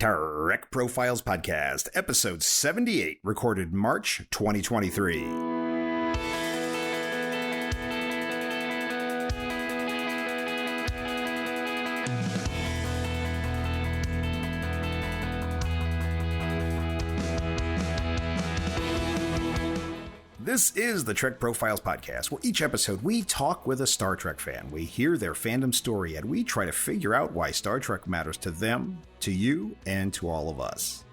Trek Profiles Podcast, episode 78, recorded March 2023. This is the Trek Profiles Podcast, where each episode we talk with a Star Trek fan. We hear their fandom story, and we try to figure out why Star Trek matters to them, to you, and to all of us.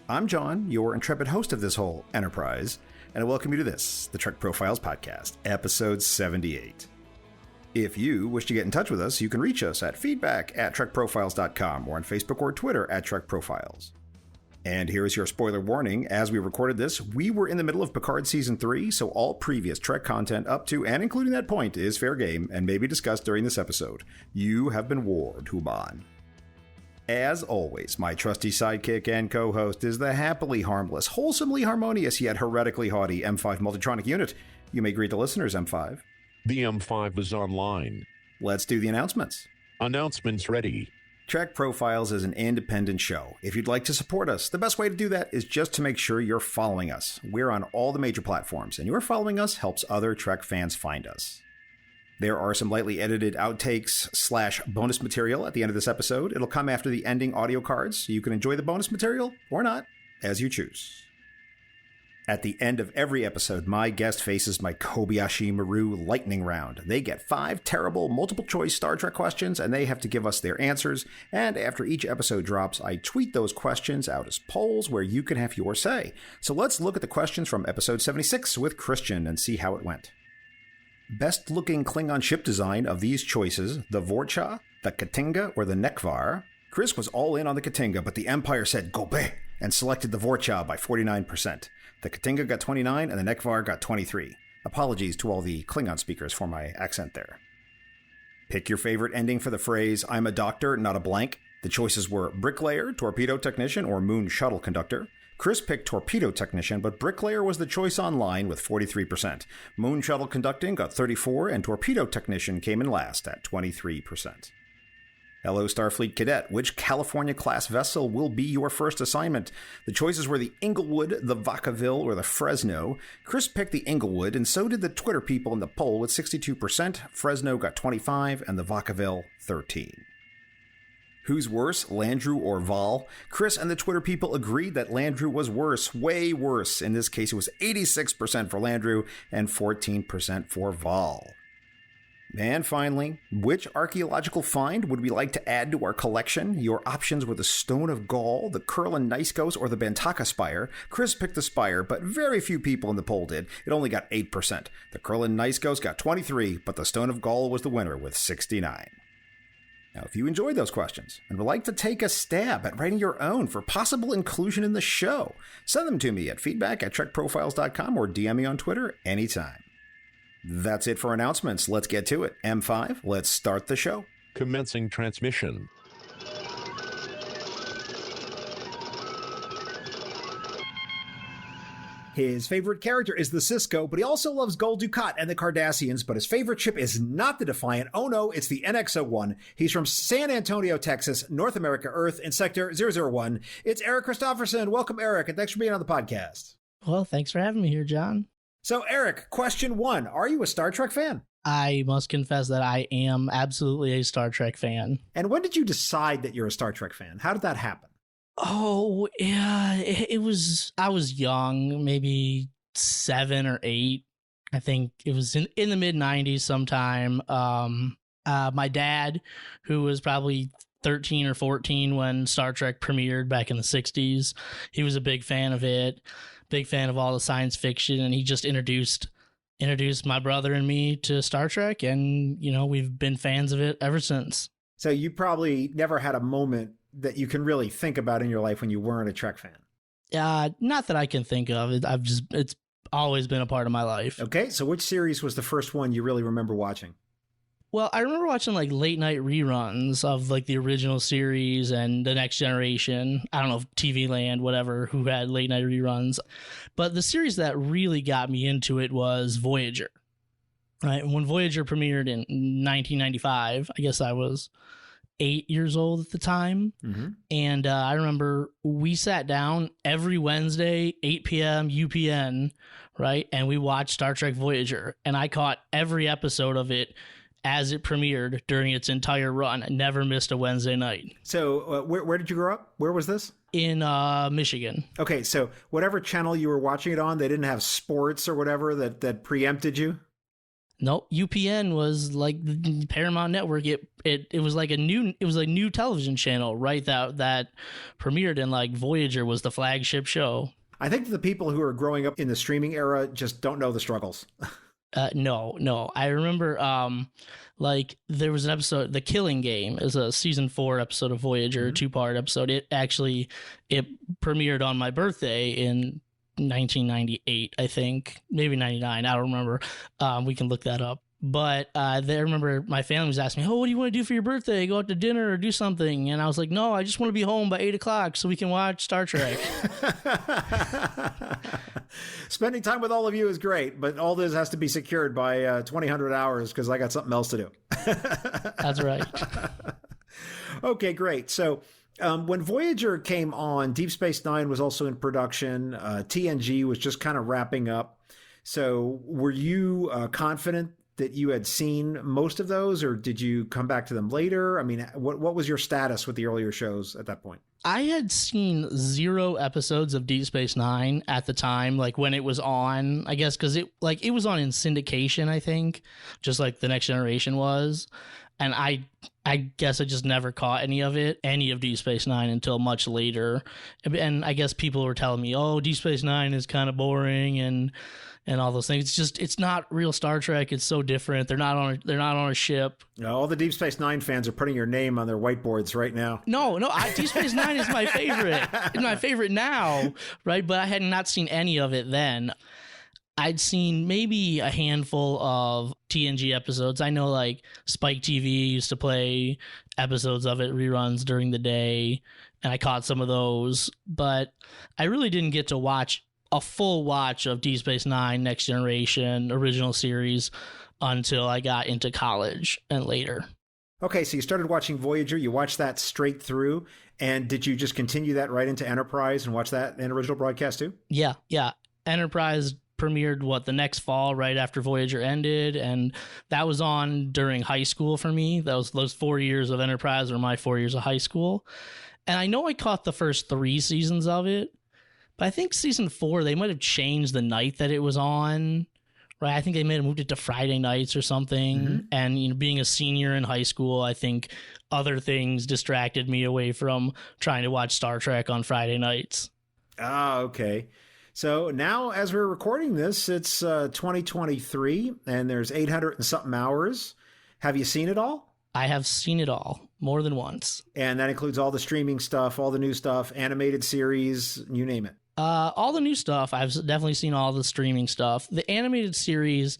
I'm John, your intrepid host of this whole enterprise, and I welcome you to this, the Trek Profiles Podcast, episode 78. If you wish to get in touch with us, you can reach us at feedback@trekprofiles.com or on Facebook or Twitter @TrekProfiles. And here is your spoiler warning. As we recorded this, we were in the middle of Picard Season 3, so all previous Trek content up to and including that point is fair game and may be discussed during this episode. You have been warned, Huban. As always, my trusty sidekick and co-host is the happily harmless, wholesomely harmonious, yet heretically haughty M5 Multitronic unit. You may greet the listeners, M5. The M5 is online. Let's do the announcements. Announcements ready. Trek Profiles is an independent show. If you'd like to support us, the best way to do that is just to make sure you're following us. We're on all the major platforms, and your following us helps other Trek fans find us. There are some lightly edited outtakes / bonus material at the end of this episode. It'll come after the ending audio cards, so you can enjoy the bonus material or not, as you choose. At the end of every episode, my guest faces my Kobayashi Maru lightning round. They get 5 terrible multiple-choice Star Trek questions, and they have to give us their answers. And after each episode drops, I tweet those questions out as polls where you can have your say. So let's look at the questions from episode 76 with Christian and see how it went. Best-looking Klingon ship design of these choices, the Vorcha, the Katinga, or the Nekvar. Chris was all in on the Katinga, but the Empire said Gobe and selected the Vorcha by 49%. The Katinga got 29 and the Nekvar got 23. Apologies to all the Klingon speakers for my accent there. Pick your favorite ending for the phrase, I'm a doctor, not a blank. The choices were bricklayer, torpedo technician, or moon shuttle conductor. Chris picked torpedo technician, but bricklayer was the choice online with 43%. Moon shuttle conducting got 34%, and torpedo technician came in last at 23%. Hello, Starfleet Cadet. Which California-class vessel will be your first assignment? The choices were the Inglewood, the Vacaville, or the Fresno. Chris picked the Inglewood, and so did the Twitter people in the poll with 62%. Fresno got 25%, and the Vacaville 13%. Who's worse, Landru or Val? Chris and the Twitter people agreed that Landru was worse, way worse. In this case, it was 86% for Landru and 14% for Val. And finally, which archaeological find would we like to add to our collection? Your options were the Stone of Gaul, the Kurlan Niskos, or the Bantaka Spire. Chris picked the Spire, but very few people in the poll did. It only got 8%. The Kurlan Niskos got 23%, but the Stone of Gaul was the winner with 69%. Now, if you enjoyed those questions and would like to take a stab at writing your own for possible inclusion in the show, send them to me at feedback@trekprofiles.com or DM me on Twitter anytime. That's it for announcements. Let's get to it. M5, let's start the show. Commencing transmission. His favorite character is the Cisco, but he also loves Gul Dukat and the Cardassians, but his favorite ship is not the Defiant. Oh no, it's the NX-01. He's from San Antonio, Texas, North America, Earth, in Sector 001. It's Eric Christopherson. Welcome, Eric, and thanks for being on the podcast. Well, thanks for having me here, John. So, Eric, question 1. Are you a Star Trek fan? I must confess that I am absolutely a Star Trek fan. And when did you decide that you're a Star Trek fan? How did that happen? Oh, yeah, I was young, maybe 7 or 8. I think it was in the mid-90s sometime. My dad, who was probably 13 or 14 when Star Trek premiered back in the 60s, he was a big fan of it. Big fan of all the science fiction, and he just introduced my brother and me to Star Trek, and we've been fans of it ever since. So you probably never had a moment that you can really think about in your life when you weren't a Trek fan. Not that I can think of. It's always been a part of my life. Okay, so which series was the first one you really remember watching? Well, I remember watching like late night reruns of like the original series and The Next Generation. I don't know if TV Land, whatever, who had late night reruns. But the series that really got me into it was Voyager. Right? When Voyager premiered in 1995, I guess I was 8 years old at the time. Mm-hmm. And I remember we sat down every Wednesday, 8 p.m. UPN, right? And we watched Star Trek Voyager. And I caught every episode of it as it premiered during its entire run. I never missed a Wednesday night. So where did you grow up? Where was this? In Michigan. Okay, so whatever channel you were watching it on, they didn't have sports or whatever that preempted you? No, UPN was like the Paramount Network. It was like a new television channel, right? That premiered, and like Voyager was the flagship show. I think the people who are growing up in the streaming era just don't know the struggles. No. I remember like there was an episode, The Killing Game is a season 4 episode of Voyager, 2-part episode. It premiered on my birthday in 1998, I think, maybe 99. I don't remember. We can look that up. But I remember my family was asking me, "Oh, what do you want to do for your birthday? Go out to dinner or do something?" And I was like, "No, I just want to be home by 8 o'clock so we can watch Star Trek." Spending time with all of you is great, but all this has to be secured by 2000 hours because I got something else to do. That's right. Okay, great. So when Voyager came on, Deep Space Nine was also in production. TNG was just kind of wrapping up. So were you confident that you had seen most of those, or did you come back to them later? I mean, what was your status with the earlier shows at that point? I had seen 0 episodes of Deep Space Nine at the time, like when it was on, I guess, because it was on in syndication, I think, just like The Next Generation was. And I guess I just never caught any of Deep Space Nine until much later. And I guess people were telling me, "Oh, Deep Space Nine is kind of boring," and all those things. It's not real Star Trek. It's so different. They're not on a ship. All the Deep Space Nine fans are putting your name on their whiteboards right now. No, Deep Space Nine is my favorite. It's my favorite now, right? But I had not seen any of it then. I'd seen maybe a handful of TNG episodes. I know like Spike TV used to play episodes of it, reruns during the day, and I caught some of those. But I really didn't get to watch a full watch of Deep Space Nine, Next Generation, original series until I got into college and later. Okay, so you started watching Voyager. You watched that straight through. And did you just continue that right into Enterprise and watch that in original broadcast too? Yeah. Enterprise premiered the next fall right after Voyager ended, and that was on during high school for me. Those 4 years of Enterprise were my 4 years of high school. And I know I caught the first 3 seasons of it, but I think season 4 they might have changed the night that it was on, right? I think they may have moved it to Friday nights or something. Mm-hmm. And being a senior in high school, I think other things distracted me away from trying to watch Star Trek on Friday nights. Ah, okay. So now, as we're recording this, it's 2023, and there's 800 and something hours. Have you seen it all? I have seen it all, more than once. And that includes all the streaming stuff, all the new stuff, animated series, you name it. All the new stuff. I've definitely seen all the streaming stuff. The animated series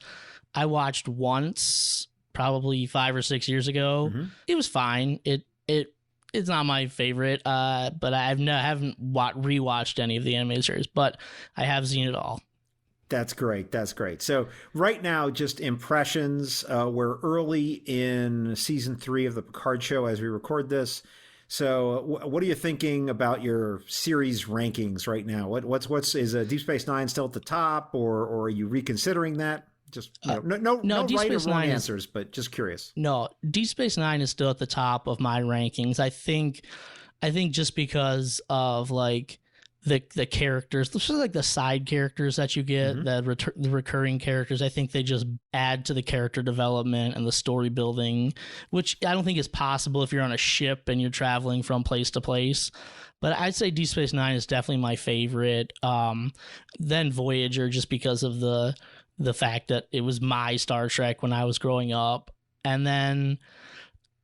I watched once, probably 5 or 6 years ago. Mm-hmm. It was fine. It's not my favorite, but I haven't rewatched any of the animated series, but I have seen it all. That's great. So right now, just impressions. We're early in season 3 of the Picard show as we record this. So what are you thinking about your series rankings right now? Is Deep Space Nine still at the top, or are you reconsidering that? Just no Deep right Space or wrong Nine answers, but just curious. No, Deep Space Nine is still at the top of my rankings. I think just because of like the characters, especially like the side characters that you get, mm-hmm. the recurring characters. I think they just add to the character development and the story building, which I don't think is possible if you're on a ship and you're traveling from place to place. But I'd say Deep Space Nine is definitely my favorite. Then Voyager, just because of the fact that it was my Star Trek when I was growing up. And then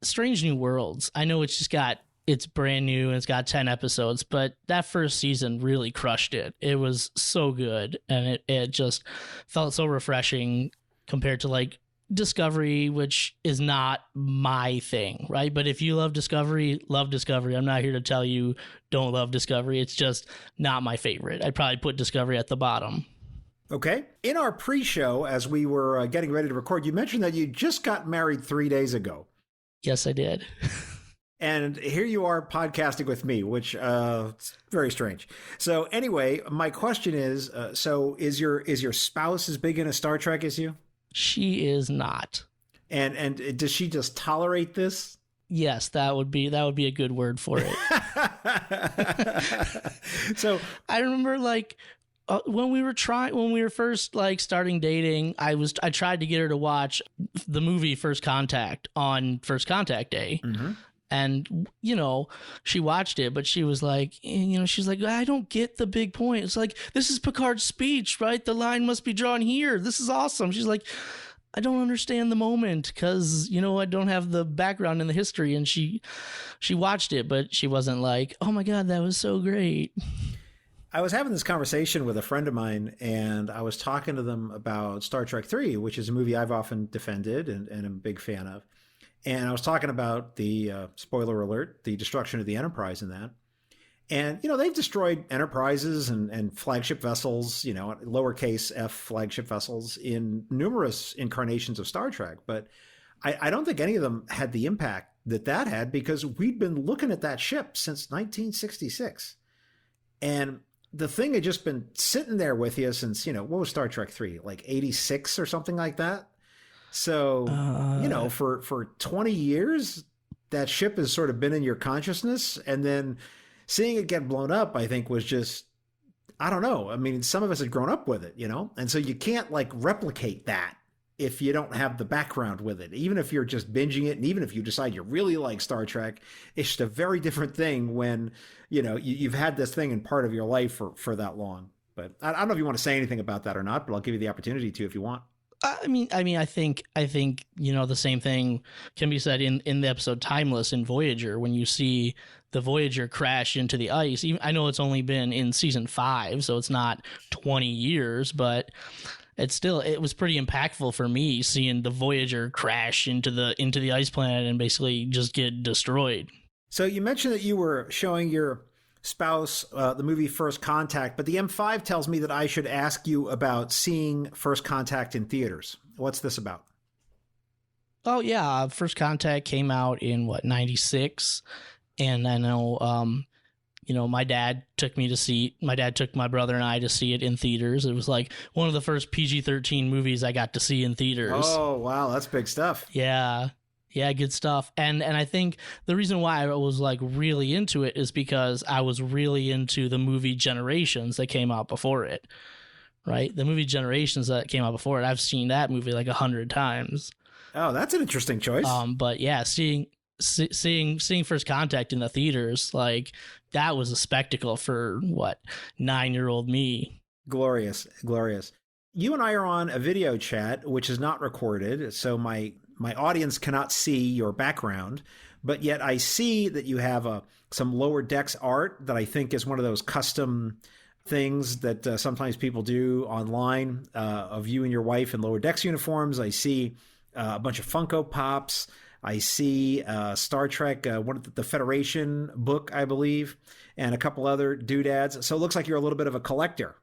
Strange New Worlds. I know it's brand new and it's got 10 episodes, but that first season really crushed it. It was so good, and it just felt so refreshing compared to like Discovery, which is not my thing, right? But if you love Discovery, love Discovery. I'm not here to tell you don't love Discovery. It's just not my favorite. I'd probably put Discovery at the bottom. Okay. In our pre-show, as we were getting ready to record, you mentioned that you just got married 3 days ago. Yes, I did. And here you are podcasting with me, which it's very strange. So anyway, my question is, so is your spouse as big into Star Trek as you? She is not. And does she just tolerate this? Yes, that would be a good word for it. So I remember like when we were first like starting dating, I tried to get her to watch the movie First Contact on First Contact Day. Mm-hmm. And, she watched it, but she was like, she's like, I don't get the big point. It's like, this is Picard's speech, right? The line must be drawn here. This is awesome. She's like, I don't understand the moment because, I don't have the background in the history. And she watched it, but she wasn't like, oh my God, that was so great. I was having this conversation with a friend of mine, and I was talking to them about Star Trek 3, which is a movie I've often defended and am a big fan of. And I was talking about the, spoiler alert, the destruction of the Enterprise in that. And, they've destroyed Enterprises and flagship vessels, lowercase f flagship vessels in numerous incarnations of Star Trek. But I don't think any of them had the impact that had, because we'd been looking at that ship since 1966. And the thing had just been sitting there with you since, what was Star Trek 3? Like 86 or something like that? So, for 20 years, that ship has sort of been in your consciousness. And then seeing it get blown up, I think, was just, I don't know. I mean, some of us had grown up with it, and so you can't like replicate that if you don't have the background with it. Even if you're just binging it, and even if you decide you really like Star Trek, it's just a very different thing when, you've had this thing in part of your life for that long. But I don't know if you want to say anything about that or not, but I'll give you the opportunity to if you want. I mean, I think the same thing can be said in the episode Timeless in Voyager when you see the Voyager crash into the ice. I know it's only been in season 5, so it's not 20 years, but it was pretty impactful for me seeing the Voyager crash into the ice planet and basically just get destroyed. So you mentioned that you were showing your spouse the movie First Contact, but the M5 tells me that I should ask you about seeing First Contact in theaters. What's this about? Oh yeah, First Contact came out in 96, and I know my dad took my brother and I to see it in theaters. It was like one of the first PG-13 movies I got to see in theaters. Oh wow, that's big stuff. Yeah, good stuff. And I think the reason why I was like really into it is because I was really into the movie Generations that came out before it, right? The movie Generations that came out before it, I've seen that movie like 100 times. Oh, that's an interesting choice. But yeah, seeing First Contact in the theaters, like that was a spectacle for 9-year-old me. Glorious. You and I are on a video chat, which is not recorded, so my audience cannot see your background, but yet I see that you have some Lower Decks art that I think is one of those custom things that sometimes people do online of you and your wife in Lower Decks uniforms. I see a bunch of Funko Pops. I see Star Trek, the Federation book, I believe, and a couple other doodads. So it looks like you're a little bit of a collector.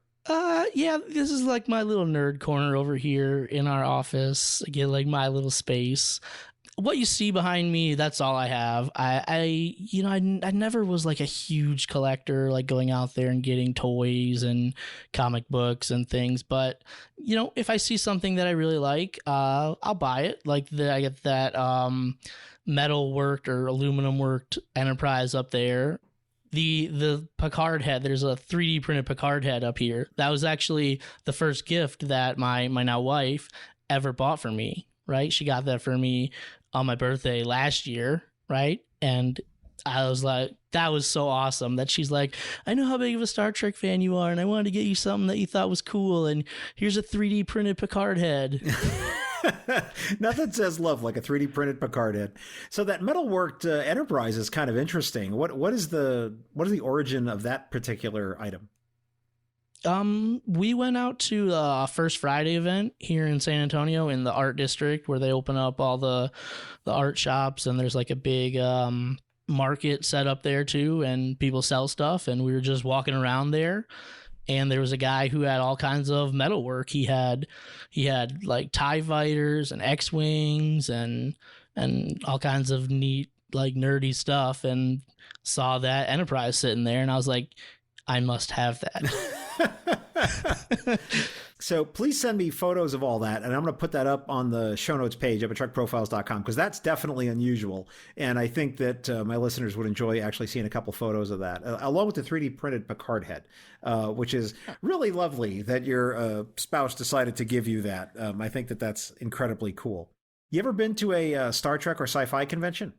Yeah, this is like my little nerd corner over here in our office. I get like my little space. What you see behind me, that's all I have. I never was like a huge collector, like going out there and getting toys and comic books and things. But, if I see something that I really like, I'll buy it. Like I get that metal worked or aluminum worked Enterprise up there. The Picard head, there's a 3D printed Picard head up here. That was actually the first gift that my now wife ever bought for me, right? She got that for me on my birthday last year, right? And I was like, that was so awesome that she's like, I know how big of a Star Trek fan you are, and I wanted to get you something that you thought was cool, and here's a 3D printed Picard head. Nothing says love like a 3D printed Picard head. So that metalworked Enterprise is kind of interesting. What is the origin of that particular item? We went out to the First Friday event here in San Antonio in the art district where they open up all the art shops, and there's like a big market set up there too, and people sell stuff, and we were just walking around there. And there was a guy who had all kinds of metalwork. He had like TIE fighters and X-Wings and all kinds of neat like nerdy stuff and saw that Enterprise sitting there, and I was like, I must have that. So please send me photos of all that, and I'm going to put that up on the show notes page up at trekprofiles.com, because that's definitely unusual, and I think that my listeners would enjoy actually seeing a couple photos of that, along with the 3D printed Picard head, which is really lovely that your spouse decided to give you that. I think that that's incredibly cool. You ever been to a Star Trek or sci-fi convention?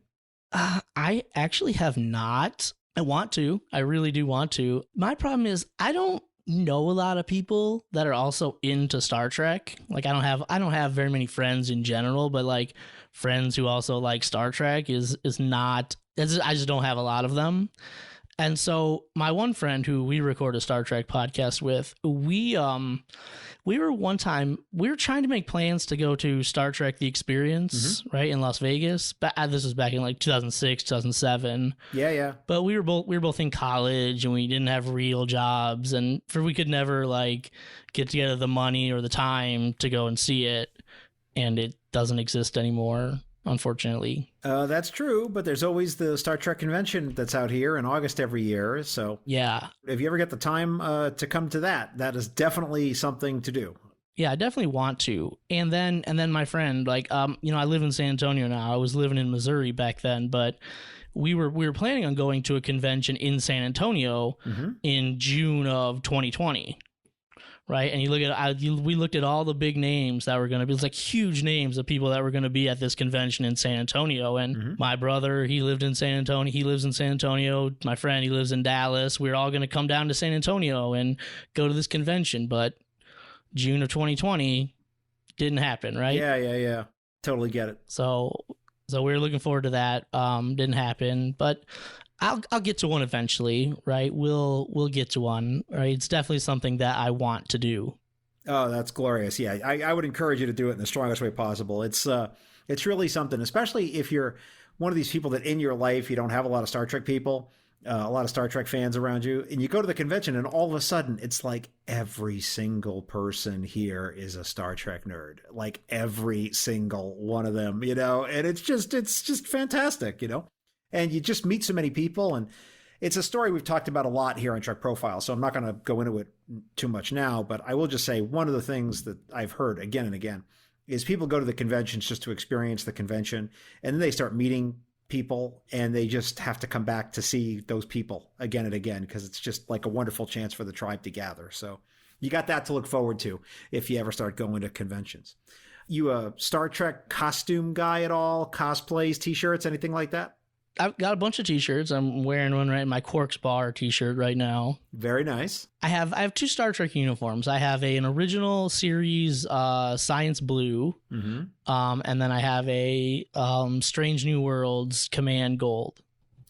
I actually have not. I want to. I really do want to. My problem is I don't know a lot of people that are also into Star Trek. Like I don't have very many friends in general, but like friends who also like Star Trek is not. I just don't have a lot of them. And so my one friend who we record a Star Trek podcast with, we were trying to make plans to go to Star Trek The Experience, right, in Las Vegas. But this was back in like 2006, 2007. Yeah. But we were both in college, and we didn't have real jobs, and we could never like get together the money or the time to go and see it, and it doesn't exist anymore, unfortunately. That's true, but there's always the Star Trek convention that's out here in August every year. So yeah, if you ever get the time to come to that, that is definitely something to do. Yeah, I definitely want to. And then my friend, like, I live in San Antonio now. I was living in Missouri back then, but we were planning on going to a convention in San Antonio in June of 2020. Right. And you look at we looked at all the big names that were going to be, it's like huge names of people that were going to be at this convention in San Antonio. And my brother, he lived in San Antonio. He lives in San Antonio. My friend, he lives in Dallas. We were all going to come down to San Antonio and go to this convention. But June of 2020 didn't happen. Right. Yeah. Totally get it. So we were looking forward to that. Didn't happen. But I'll get to one eventually, right? We'll get to one, right? It's definitely something that I want to do. Oh, that's glorious. Yeah, I would encourage you to do it in the strongest way possible. It's really something, especially if you're one of these people that in your life you don't have a lot of Star Trek people, a lot of Star Trek fans around you, and you go to the convention and all of a sudden it's like every single person here is a Star Trek nerd, like every single one of them, and it's just fantastic, And you just meet so many people, and it's a story we've talked about a lot here on Trek Profile, so I'm not going to go into it too much now, but I will just say one of the things that I've heard again and again is people go to the conventions just to experience the convention, and then they start meeting people, and they just have to come back to see those people again and again, because it's just like a wonderful chance for the tribe to gather. So you got that to look forward to if you ever start going to conventions. You a Star Trek costume guy at all? Cosplays, T-shirts, anything like that? I've got a bunch of T-shirts. I'm wearing one right, my Quarks Bar T-shirt right now. Very nice. I have two Star Trek uniforms. I have an original series Science Blue, and then I have a Strange New Worlds Command Gold.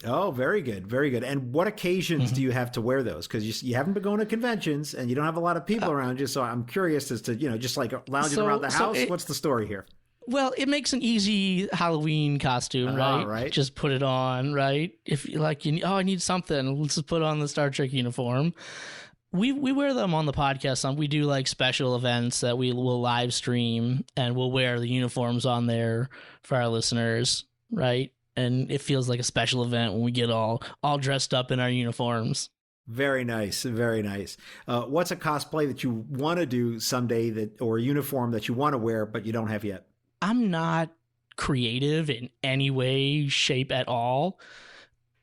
Oh, very good, very good. And what occasions do you have to wear those? Because you haven't been going to conventions, and you don't have a lot of people around you. So I'm curious as to just like lounging around the house. What's the story here? Well, it makes an easy Halloween costume, right? Right. Just put it on, right? If you like, I need something. Let's just put on the Star Trek uniform. We wear them on the podcast. We do like special events that we will live stream, and we'll wear the uniforms on there for our listeners, right? And it feels like a special event when we get all dressed up in our uniforms. Very nice, very nice. What's a cosplay that you want to do someday or a uniform that you want to wear but you don't have yet? I'm not creative in any way, shape at all.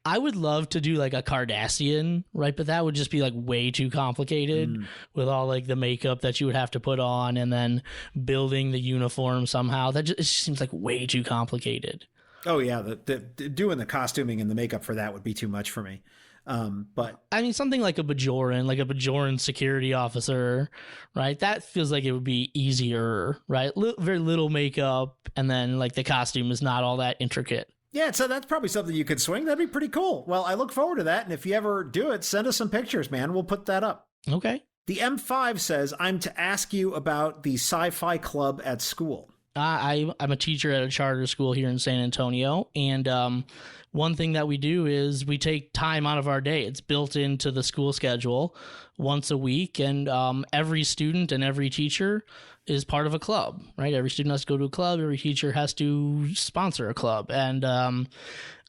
I would love to do like a Cardassian, right? But that would just be like way too complicated with all like the makeup that you would have to put on and then building the uniform somehow. It just seems like way too complicated. Oh yeah, the doing the costuming and the makeup for that would be too much for me. But I mean, something like a Bajoran security officer, right? That feels like it would be easier, right? Very little makeup, and then like the costume is not all that intricate. Yeah, so that's probably something you could swing. That'd be pretty cool. Well, I look forward to that, and if you ever do it, send us some pictures, man. We'll put that up. Okay. The M5 says, I'm to ask you about the sci-fi club at school. I'm a teacher at a charter school here in San Antonio, and one thing that we do is we take time out of our day. It's built into the school schedule once a week, and every student and every teacher is part of a club, right? Every student has to go to a club. Every teacher has to sponsor a club, and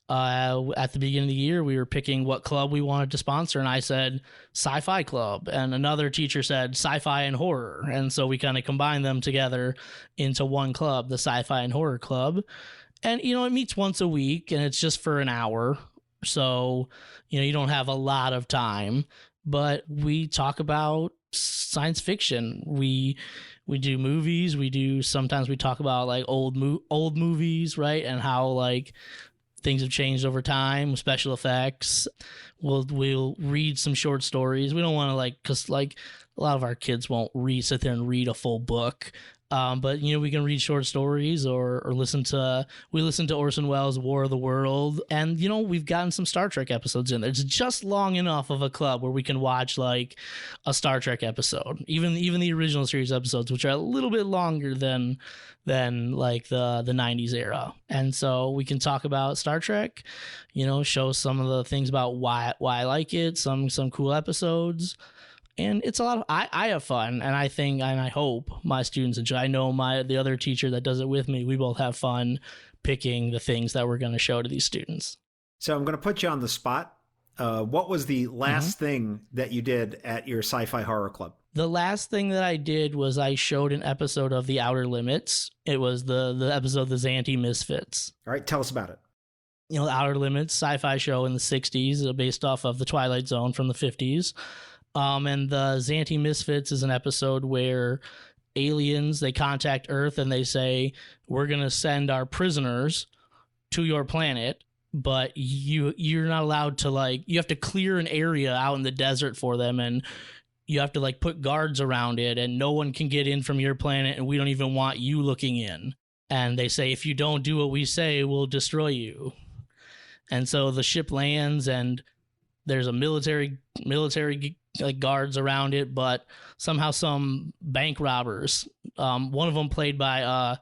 at the beginning of the year, we were picking what club we wanted to sponsor, and I said sci-fi club, and another teacher said sci-fi and horror, and so we kind of combined them together into one club, the sci-fi and horror club. And it meets once a week, and it's just for an hour, so you don't have a lot of time, but we talk about science fiction. We do movies. Sometimes we talk about like old movies, right, and how like things have changed over time, special effects. We'll read some short stories. We don't want to because a lot of our kids won't sit there and read a full book. But we can read short stories or listen to Orson Welles' War of the World, and we've gotten some Star Trek episodes in there. It's just long enough of a club where we can watch like a Star Trek episode, even the original series episodes, which are a little bit longer than like the 90s era. And so we can talk about Star Trek, show some of the things about why I like it, some cool episodes. And it's a lot of, I have fun, and I think, and I hope my students enjoy. I know the other teacher that does it with me, we both have fun picking the things that we're going to show to these students. So I'm going to put you on the spot. What was the last thing that you did at your sci-fi horror club? The last thing that I did was I showed an episode of The Outer Limits. It was the episode The Xanthi Misfits. All right, tell us about it. The Outer Limits, sci-fi show in the 60s, based off of The Twilight Zone from the 50s. And the Xanthi Misfits is an episode where aliens, they contact Earth and they say, we're going to send our prisoners to your planet, but you're not allowed to you have to clear an area out in the desert for them, and you have to put guards around it, and no one can get in from your planet, and we don't even want you looking in. And they say, if you don't do what we say, we'll destroy you. And so the ship lands, and there's a military guards around it, but somehow some bank robbers, one of them played by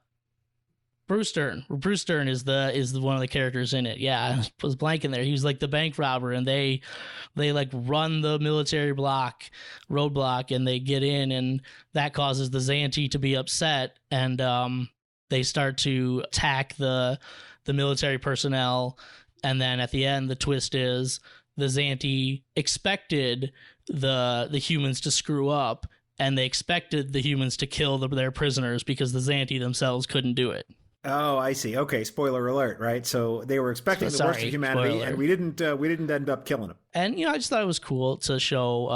Bruce Dern. Bruce Dern is one of the characters in it. Yeah, I was blanking there. He was like the bank robber, and they run the military roadblock, and they get in, and that causes the Xanthi to be upset, and they start to attack the military personnel. And then at the end, the twist is the Xanthi expected the humans to screw up, and they expected the humans to kill their prisoners because the Xanthi themselves couldn't do it. Oh, I see. Okay, spoiler alert, right? So they were expecting the worst of humanity, and we didn't end up killing them. And I just thought it was cool to show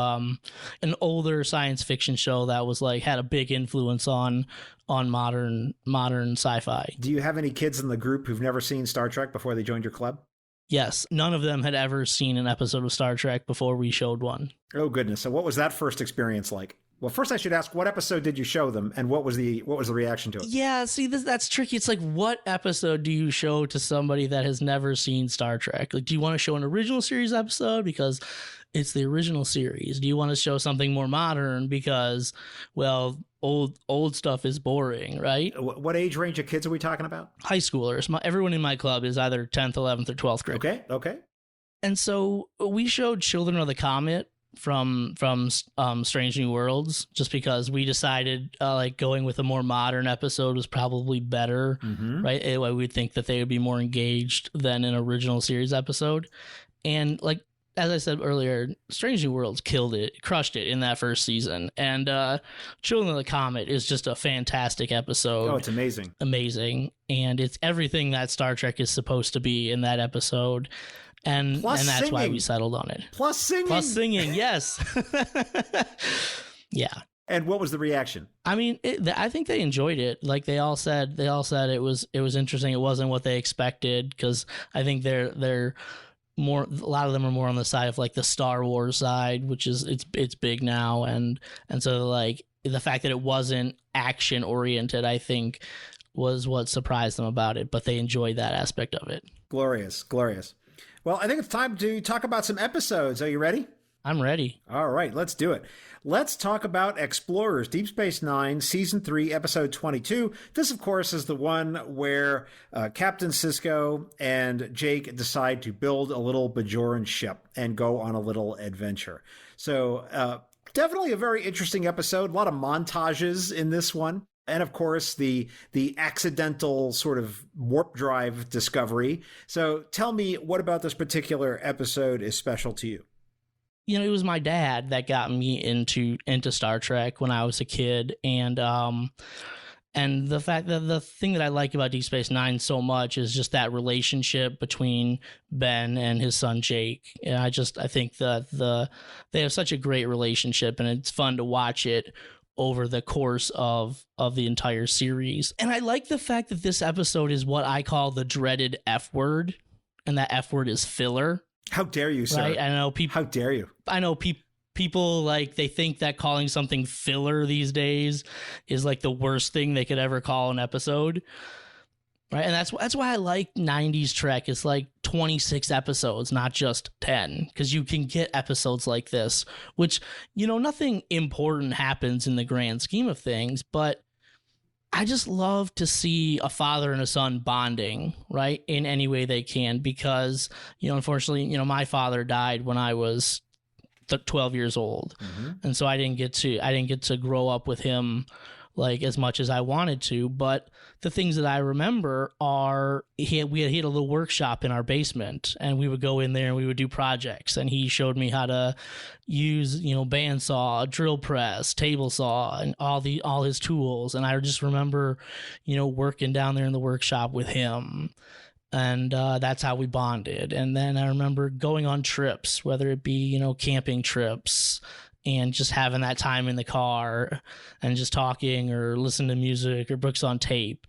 an older science fiction show that was had a big influence on modern sci-fi. Do you have any kids in the group who've never seen Star Trek before they joined your club? Yes, none of them had ever seen an episode of Star Trek before we showed one. Oh goodness! So what was that first experience like? Well, first I should ask, what episode did you show them, and what was the reaction to it? Yeah, see, that's tricky. It's what episode do you show to somebody that has never seen Star Trek? Do you want to show an original series episode because it's the original series? Do you want to show something more modern because, well, old stuff is boring, right? What age range of kids are we talking about? High schoolers. Everyone in my club is either 10th, 11th, or 12th grade. Okay. And so we showed Children of the Comet from Strange New Worlds, just because we decided going with a more modern episode was probably better, right? Anyway, we'd think that they would be more engaged than an original series episode. And as I said earlier, Strange New Worlds crushed it in that first season. And Children of the Comet is just a fantastic episode. Oh, it's amazing. Amazing. And it's everything that Star Trek is supposed to be in that episode. And that's singing. Why we settled on it. Plus singing, yes. Yeah. And what was the reaction? I mean, I think they enjoyed it. They all said it was interesting. It wasn't what they expected, because I think they're more, a lot of them are more on the side of the Star Wars side, which is it's big now, and so the fact that it wasn't action oriented, I think, was what surprised them about it. But they enjoyed that aspect of it. Glorious. Well, I think it's time to talk about some episodes. Are you ready? I'm ready. All right, let's do it. Let's talk about Explorers, Deep Space Nine, Season 3, Episode 22. This, of course, is the one where Captain Sisko and Jake decide to build a little Bajoran ship and go on a little adventure. So, definitely a very interesting episode. A lot of montages in this one. And of course, the accidental sort of warp drive discovery. So tell me, what about this particular episode is special to you? You know, it was my dad that got me into Star Trek when I was a kid, and the fact that the thing that I like about Deep Space Nine so much is just that relationship between Ben and his son Jake. And I think that they have such a great relationship, and it's fun to watch it over the course of the entire series. And I like the fact that this episode is what I call the dreaded F word, and that F word is filler. How dare you, sir? Right? I know people. How dare you? I know people like they think that calling something filler these days is like the worst thing they could ever call an episode. Right? And that's why I like 90s Trek. It's like 26 episodes, not just 10, because you can get episodes like this, which, you know, nothing important happens in the grand scheme of things, but I just love to see a father and a son bonding, right, in any way they can, because, you know, unfortunately, you know, my father died when I was 12 years old. Mm-hmm. And so I didn't get to grow up with him like as much as I wanted to, but the things that I remember are he had a little workshop in our basement, and we would go in there and we would do projects, and he showed me how to use, you know, bandsaw, drill press, table saw, and all his tools. And I just remember, you know, working down there in the workshop with him, and that's how we bonded. And then I remember going on trips, whether it be, you know, camping trips, and just having that time in the car and just talking or listening to music or books on tape.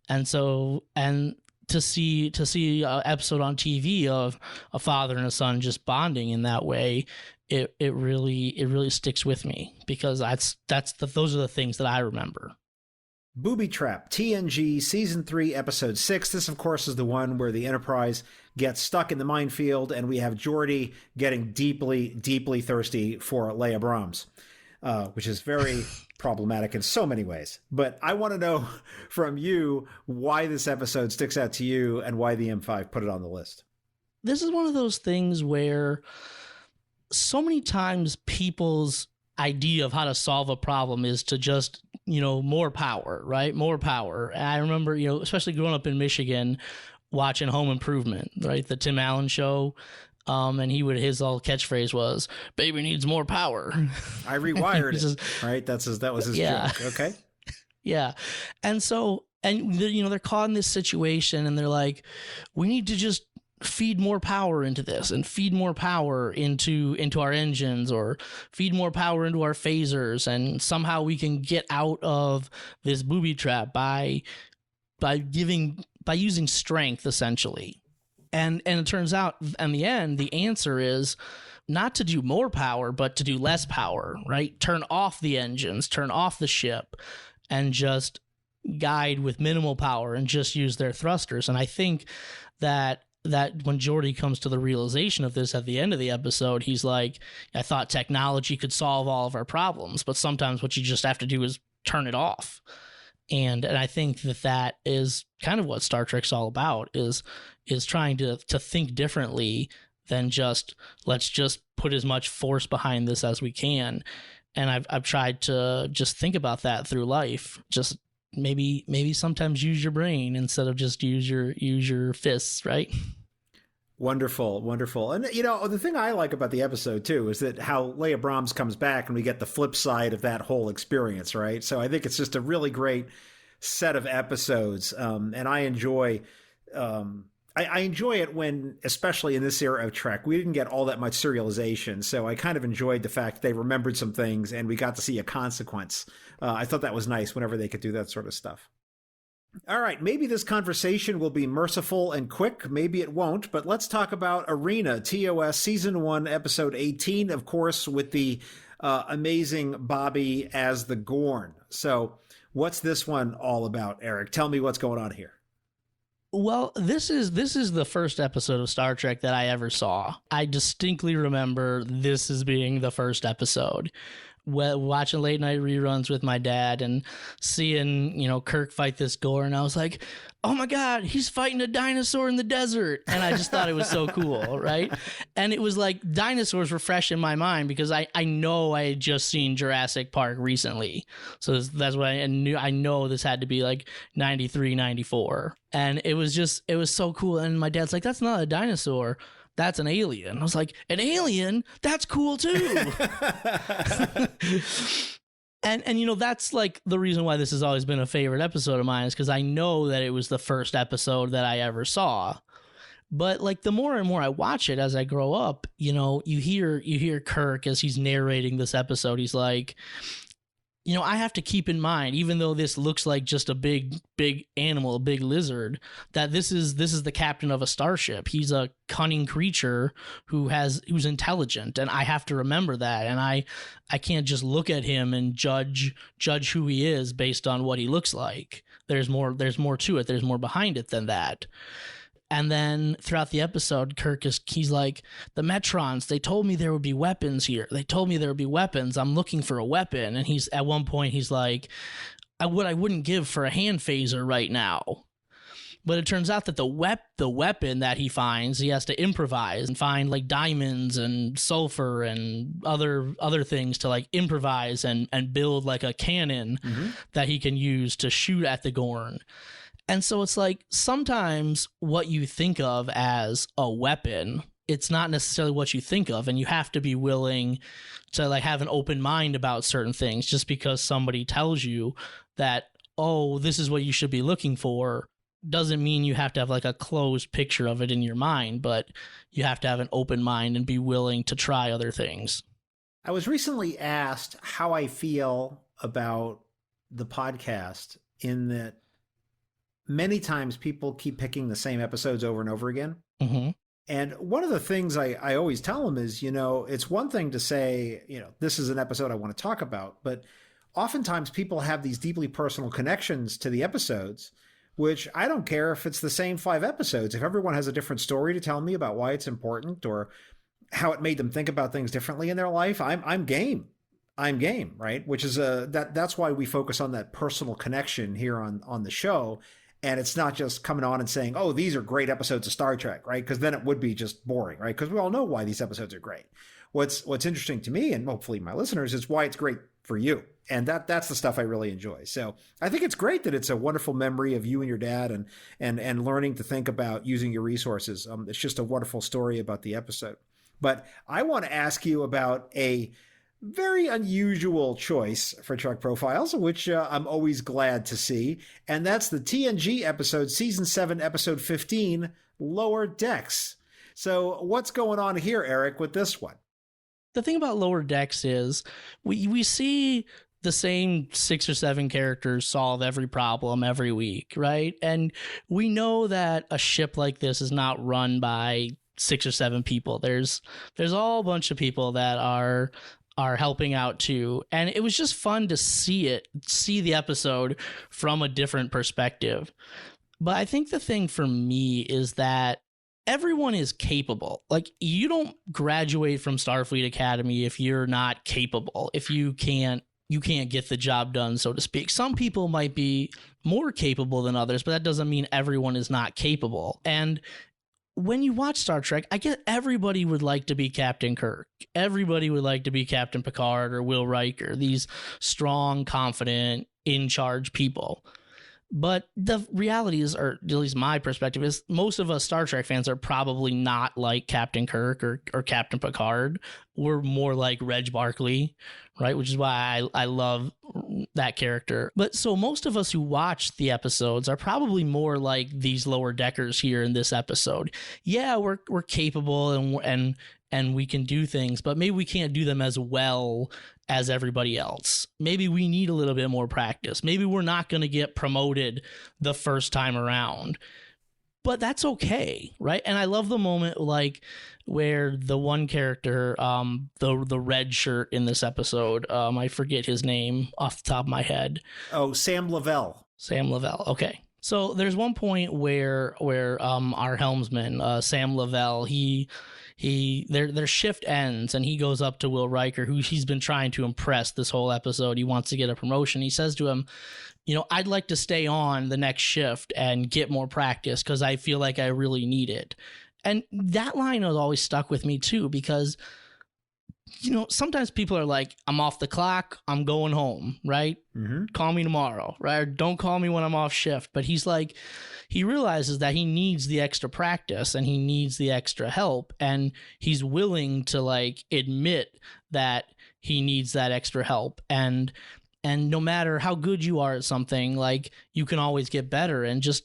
And so, and to see an episode on TV of a father and a son just bonding in that way, it really sticks with me, because those are the things that I remember. Booby Trap, TNG, Season 3, Episode 6. This, of course, is the one where the Enterprise gets stuck in the minefield, and we have Geordi getting deeply, deeply thirsty for Leia Brahms, which is very problematic in so many ways. But I want to know from you why this episode sticks out to you and why the M5 put it on the list. This is one of those things where so many times people's idea of how to solve a problem is to just, you know, more power, right? More power. And I remember, you know, especially growing up in Michigan, watching Home Improvement, right? The Tim Allen show. And his all catchphrase was, "Baby needs more power." I rewired it, right? That was his joke. Okay. Yeah. And so, and you know, they're caught in this situation, and they're like, we need to just feed more power into this, and feed more power into our engines, or feed more power into our phasers, and somehow we can get out of this booby trap by using strength, essentially. And it turns out in the end, the answer is not to do more power, but to do less power, right? Turn off the engines, turn off the ship, and just guide with minimal power and just use their thrusters. And I think that when Geordi comes to the realization of this at the end of the episode, he's like, I thought technology could solve all of our problems, but sometimes what you just have to do is turn it off. And I think that is kind of what Star Trek's all about, is trying to think differently than just, let's just put as much force behind this as we can. And I've tried to just think about that through life. Just maybe sometimes use your brain instead of just use your fists, right? Wonderful, wonderful. And, you know, the thing I like about the episode, too, is that how Leia Brahms comes back and we get the flip side of that whole experience, right? So I think it's just a really great set of episodes. And I enjoy I enjoy it when, especially in this era of Trek, we didn't get all that much serialization. So I kind of enjoyed the fact they remembered some things and we got to see a consequence. I thought that was nice whenever they could do that sort of stuff. All right, maybe this conversation will be merciful and quick. Maybe it won't, but let's talk about Arena, TOS Season 1, Episode 18, of course, with the amazing Bobby as the Gorn. So what's this one all about, Eric? Tell me what's going on here. Well, this is the first episode of Star Trek that I ever saw. I distinctly remember this as being the first episode. watching late night reruns with my dad and seeing, Kirk fight this gore. And I was like, oh my God, he's fighting a dinosaur in the desert. And I just thought it was so cool, right? And it was like dinosaurs were fresh in my mind because I know I had just seen Jurassic Park recently. So that's why I know this had to be like 93, 94. And it was so cool. And my dad's like, that's not a dinosaur. That's an alien. I was like, an alien? That's cool too. And that's like the reason why this has always been a favorite episode of mine is because I know that it was the first episode that I ever saw. But like the more and more I watch it as I grow up, you hear Kirk as he's narrating this episode. He's like, I have to keep in mind, even though this looks like just a big animal, a big lizard, that this is the captain of a starship. He's a cunning creature who's intelligent, and I have to remember that. And I can't just look at him and judge who he is based on what he looks like. There's more to it. There's more behind it than that. And then throughout the episode, he's like, the Metrons, they told me there would be weapons here. They told me there would be weapons. I'm looking for a weapon. And at one point, he's like, I wouldn't give for a hand phaser right now. But it turns out that the weapon that he finds, he has to improvise and find like diamonds and sulfur and other things to like improvise and build like a cannon that he can use to shoot at the Gorn. And so it's like sometimes what you think of as a weapon, it's not necessarily what you think of. And you have to be willing to like have an open mind about certain things. Just because somebody tells you that, oh, this is what you should be looking for, doesn't mean you have to have like a closed picture of it in your mind, but you have to have an open mind and be willing to try other things. I was recently asked how I feel about the podcast in that many times people keep picking the same episodes over and over again. Mm-hmm. And one of the things I always tell them is, it's one thing to say, this is an episode I want to talk about, but oftentimes people have these deeply personal connections to the episodes, which I don't care if it's the same 5 episodes. If everyone has a different story to tell me about why it's important or how it made them think about things differently in their life, I'm game. I'm game, right? Which is that's why we focus on that personal connection here on the show. And it's not just coming on and saying, oh, these are great episodes of Star Trek, right? Because then it would be just boring, right? Because we all know why these episodes are great. What's interesting to me, and hopefully my listeners, is why it's great for you. And that's the stuff I really enjoy. So I think it's great that it's a wonderful memory of you and your dad and learning to think about using your resources. It's just a wonderful story about the episode. But I want to ask you about a very unusual choice for Trek Profiles, which I'm always glad to see. And that's the TNG episode, Season 7, Episode 15, Lower Decks. So what's going on here, Eric, with this one? The thing about Lower Decks is we see the same 6 or 7 characters solve every problem every week, right? And we know that a ship like this is not run by 6 or 7 people. There's a whole bunch of people that are helping out too. And it was just fun to see the episode from a different perspective. But I think the thing for me is that everyone is capable. Like, you don't graduate from Starfleet Academy if you're not capable, if you can't get the job done, so to speak. Some people might be more capable than others, but that doesn't mean everyone is not capable. And when you watch Star Trek, I get everybody would like to be Captain Kirk. Everybody would like to be Captain Picard or Will Riker, these strong, confident, in-charge people. But the reality is, or at least my perspective is, most of us Star Trek fans are probably not like Captain Kirk or Captain Picard. We're more like Reg Barkley, right? Which is why I love that character. But so most of us who watch the episodes are probably more like these lower deckers here in this episode. Yeah, we're capable and we can do things, but maybe we can't do them as well as everybody else. Maybe we need a little bit more practice. Maybe we're not going to get promoted the first time around, but that's okay, right? And I love the moment like where the one character, the red shirt in this episode, I forget his name off the top of my head. Oh, Sam Lavelle. Sam Lavelle. Okay. So there's one point where our helmsman, Sam Lavelle, he their shift ends and he goes up to Will Riker, who he's been trying to impress this whole episode. He wants to get a promotion. He says to him, I'd like to stay on the next shift and get more practice because I feel like I really need it. And that line has always stuck with me too, because sometimes people are like, I'm off the clock, I'm going home, right? Mm-hmm. Call me tomorrow, right? Or don't call me when I'm off shift. But he's like, he realizes that he needs the extra practice and he needs the extra help. And he's willing to like admit that he needs that extra help. And no matter how good you are at something, like you can always get better. And just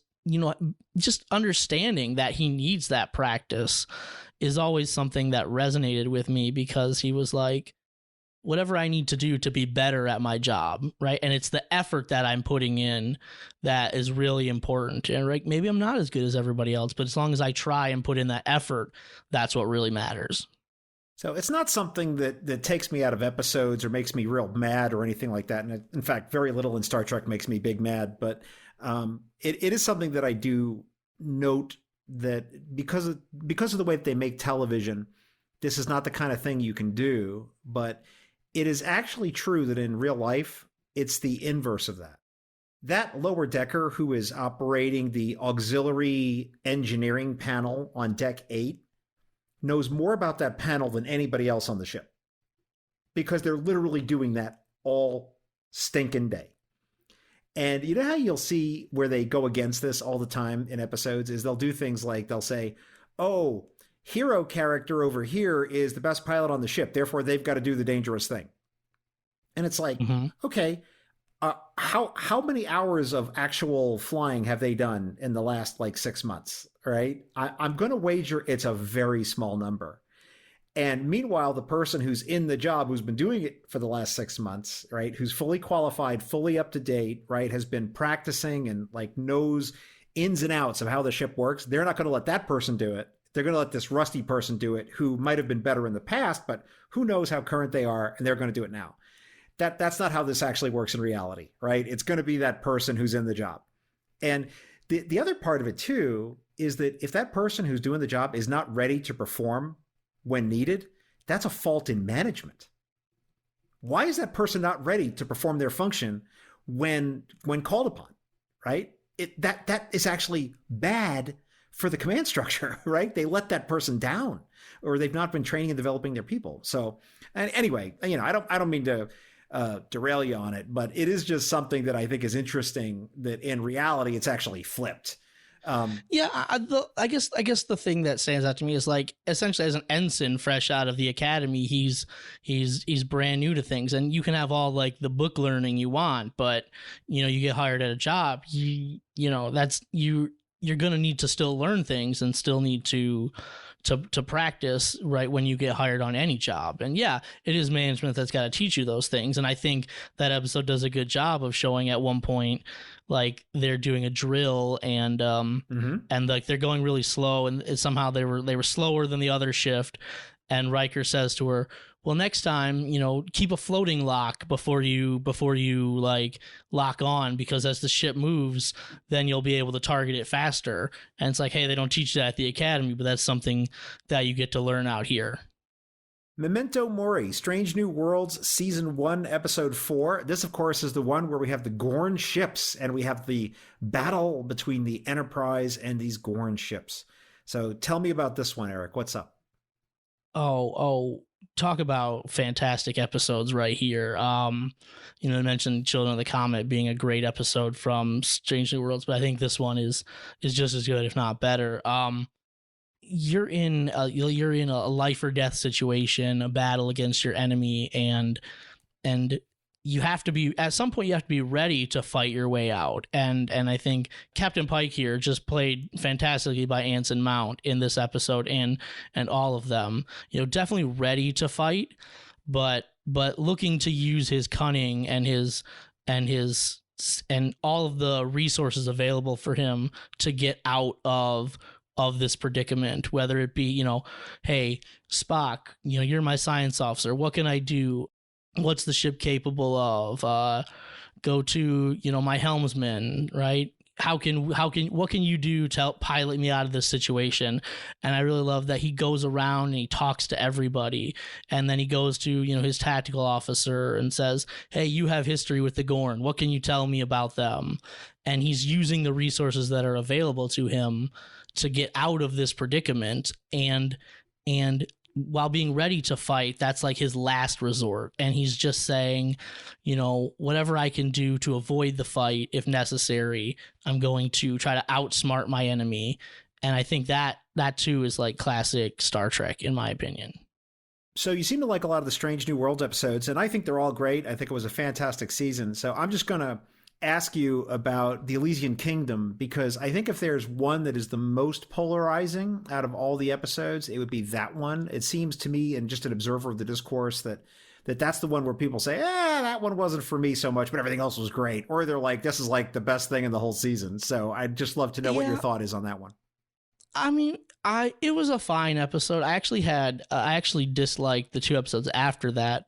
understanding that he needs that practice is always something that resonated with me, because he was like, whatever I need to do to be better at my job, right? And it's the effort that I'm putting in that is really important. And right, maybe I'm not as good as everybody else, but as long as I try and put in that effort, that's what really matters. So it's not something that takes me out of episodes or makes me real mad or anything like that. And in fact, very little in Star Trek makes me big mad. But it is something that I do note, that because of the way that they make television, this is not the kind of thing you can do. But it is actually true that in real life, it's the inverse of that. That lower decker who is operating the auxiliary engineering panel on Deck 8 knows more about that panel than anybody else on the ship, because they're literally doing that all stinking day. And you know how you'll see where they go against this all the time in episodes is they'll do things like they'll say, oh, hero character over here is the best pilot on the ship, therefore they've got to do the dangerous thing. And it's like, okay, how many hours of actual flying have they done in the last 6 months, right? I'm going to wager it's a very small number. And meanwhile, the person who's in the job, who's been doing it for the last 6 months, right, who's fully qualified, fully up to date, right, has been practicing and knows ins and outs of how the ship works, they're not going to let that person do it. They're going to let this rusty person do it who might have been better in the past, but who knows how current they are, and they're going to do it now. That's not how this actually works in reality, right? It's going to be that person who's in the job. And the other part of it, too, is that if that person who's doing the job is not ready to perform when needed, that's a fault in management. Why is that person not ready to perform their function when called upon, right? That is actually bad for the command structure, right? They let that person down, or they've not been training and developing their people. So, and anyway, I don't mean to derail you on it, but it is just something that I think is interesting that in reality it's actually flipped. I guess the thing that stands out to me is essentially as an ensign fresh out of the academy, he's brand new to things, and you can have all the book learning you want, but you get hired at a job, you're going to need to still learn things and still need to practice right when you get hired on any job. And yeah, it is management that's got to teach you those things. And I think that episode does a good job of showing at one point, they're doing a drill and they're going really slow, and somehow they were slower than the other shift. And Riker says to her, well, next time, keep a floating lock before you lock on, because as the ship moves, then you'll be able to target it faster. And it's hey, they don't teach that at the academy, but that's something that you get to learn out here. Memento Mori, Strange New Worlds, Season 1, Episode 4. This, of course, is the one where we have the Gorn ships, and we have the battle between the Enterprise and these Gorn ships. So tell me about this one, Eric. What's up? Oh, talk about fantastic episodes right here. I mentioned Children of the Comet being a great episode from Strange New Worlds, but I think this one is just as good, if not better. You're in a life or death situation, a battle against your enemy, and you have to be, at some point you have to be ready to fight your way out. And I think Captain Pike here just played fantastically by Anson Mount in this episode, and all of them, definitely ready to fight, but looking to use his cunning and all of the resources available for him to get out of this predicament, whether it be, hey, Spock, you're my science officer. What can I do? What's the ship capable of? Go to, my helmsman, right? what can you do to help pilot me out of this situation? And I really love that he goes around and he talks to everybody, and then he goes to, his tactical officer and says, hey, you have history with the Gorn, what can you tell me about them? And he's using the resources that are available to him to get out of this predicament, and while being ready to fight, that's like his last resort. And he's just saying, whatever I can do to avoid the fight, if necessary, I'm going to try to outsmart my enemy. And I think that too is like classic Star Trek, in my opinion. So you seem to like a lot of the Strange New Worlds episodes, and I think they're all great. I think it was a fantastic season. So I'm just going to ask you about the Elysian Kingdom, because I think if there's one that is the most polarizing out of all the episodes, it would be that one. It seems to me, and just an observer of the discourse, that's the one where people say, that one wasn't for me so much, but everything else was great. Or they're like, this is like the best thing in the whole season. So I'd just love to know what your thought is on that one. I mean, it was a fine episode. I actually disliked the 2 episodes after that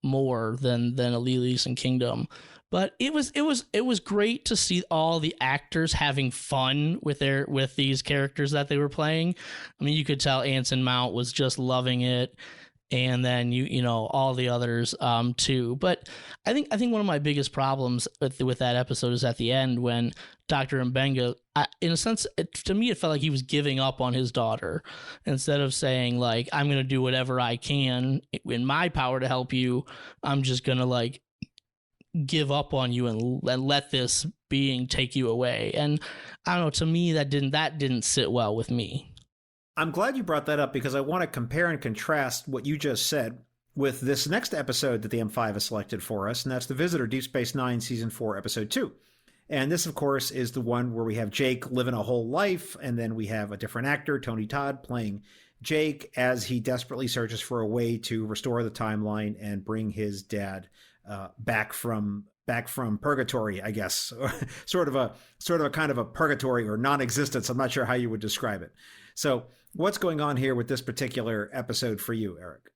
more than Elysian Kingdom. But it was great to see all the actors having fun with these characters that they were playing. I mean, you could tell Anson Mount was just loving it, and then all the others too. But I think one of my biggest problems with that episode is at the end when Dr. Mbenga, in a sense, to me, it felt like he was giving up on his daughter instead of saying, like, I'm going to do whatever I can in my power to help you. I'm just going to, like, give up on you and let this being take you away. And I don't know, to me, that didn't sit well with me. I'm glad you brought that up, because I want to compare and contrast what you just said with this next episode that the M5 has selected for us, and that's The Visitor, Deep Space Nine, Season 4, Episode 2. And this, of course, is the one where we have Jake living a whole life, and then we have a different actor, Tony Todd, playing Jake as he desperately searches for a way to restore the timeline and bring his dad back from purgatory, I guess, sort of a kind of a purgatory or non-existence. I'm not sure how you would describe it. So what's going on here with this particular episode for you, Eric?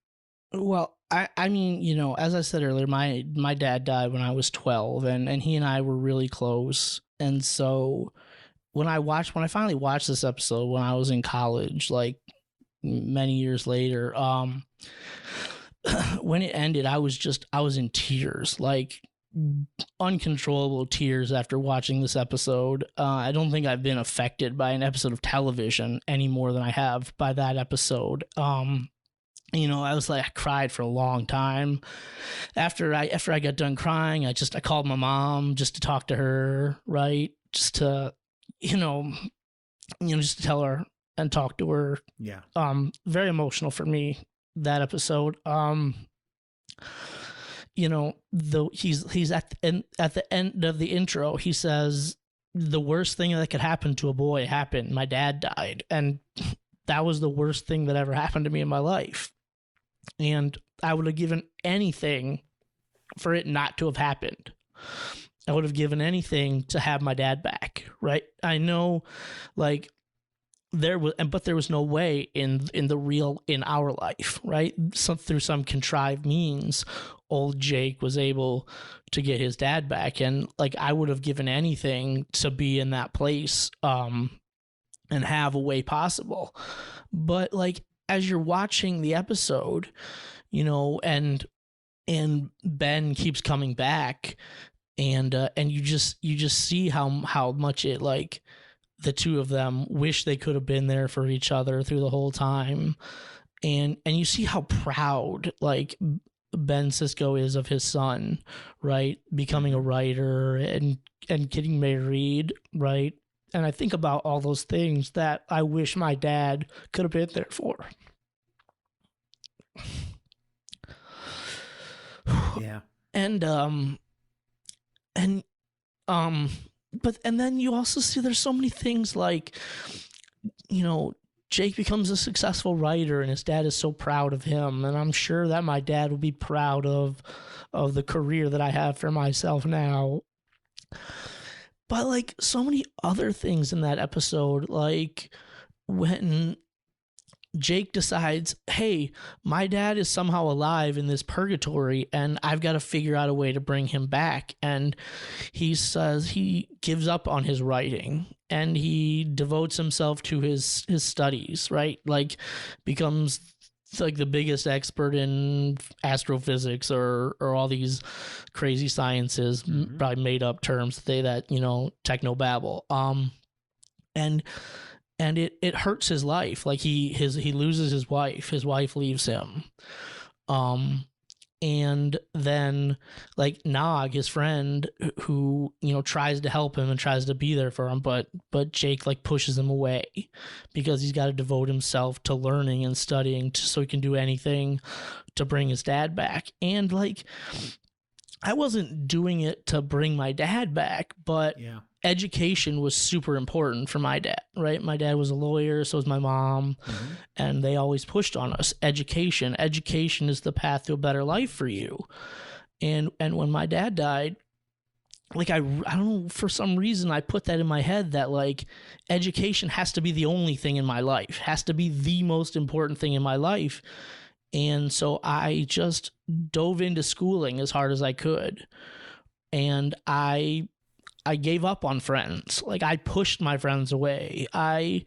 Well, I mean, as I said earlier, my dad died when I was 12, and he and I were really close. And so when I finally watched this episode when I was in college, like many years later, when it ended, I was in tears, like uncontrollable tears after watching this episode. I don't think I've been affected by an episode of television any more than I have by that episode. I was like, I cried for a long time. After I got done crying, I called my mom just to talk to her, right? Just to, just to tell her and talk to her. Yeah. Very emotional for me, that episode. He's at the end of the intro, he says, the worst thing that could happen to a boy happened. My dad died. And that was the worst thing that ever happened to me in my life. And I would have given anything for it not to have happened. I would have given anything to have my dad back, right? I know, like, there was no way in our life, right? Through some contrived means, old Jake was able to get his dad back, and like I would have given anything to be in that place, and have a way possible. But like as you're watching the episode, and Ben keeps coming back, and you just see how much it, like, the two of them wish they could have been there for each other through the whole time. And you see how proud, like, Ben Sisko is of his son, right? Becoming a writer and getting married, right? And I think about all those things that I wish my dad could have been there for. Yeah. And then you also see there's so many things like, Jake becomes a successful writer and his dad is so proud of him. And I'm sure that my dad will be proud of the career that I have for myself now. But like so many other things in that episode, like when Jake decides, hey, my dad is somehow alive in this purgatory and I've got to figure out a way to bring him back. And he says he gives up on his writing and he devotes himself to his studies, right? Like becomes like the biggest expert in astrophysics or all these crazy sciences, probably made up terms that technobabble. And it hurts his life. Like he loses his wife leaves him. And then like Nog, his friend who, tries to help him and tries to be there for him, but Jake like pushes him away because he's got to devote himself to learning and studying so he can do anything to bring his dad back. And like, I wasn't doing it to bring my dad back, but education was super important for my dad, right? My dad was a lawyer, so was my mom, and they always pushed on us. Education is the path to a better life for you. And when my dad died, like I don't know, for some reason I put that in my head that like education has to be the only thing in my life, has to be the most important thing in my life. And so I just dove into schooling as hard as I could. And I gave up on friends. Like I pushed my friends away. I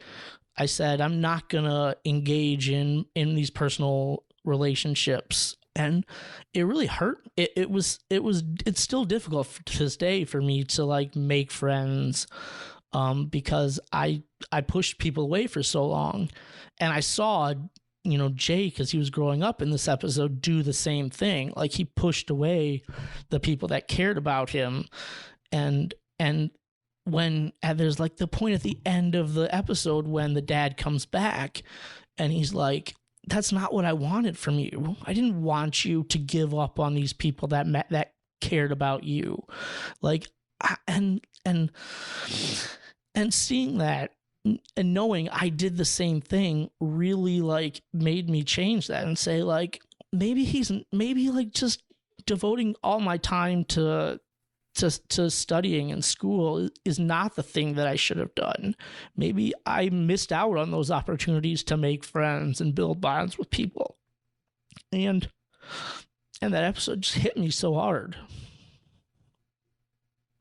said, I'm not going to engage in these personal relationships. And it really hurt. It's still difficult to this day for me to like make friends, because I pushed people away for so long. And I saw, Jake, as he was growing up in this episode, do the same thing. Like he pushed away the people that cared about him. And when there's like the point at the end of the episode when the dad comes back and he's like, that's not what I wanted from you. I didn't want you to give up on these people that cared about you. Like, and seeing that and knowing I did the same thing really like made me change that and say like, maybe like just devoting all my time to studying in school is not the thing that I should have done. Maybe I missed out on those opportunities to make friends and build bonds with people. And that episode just hit me so hard.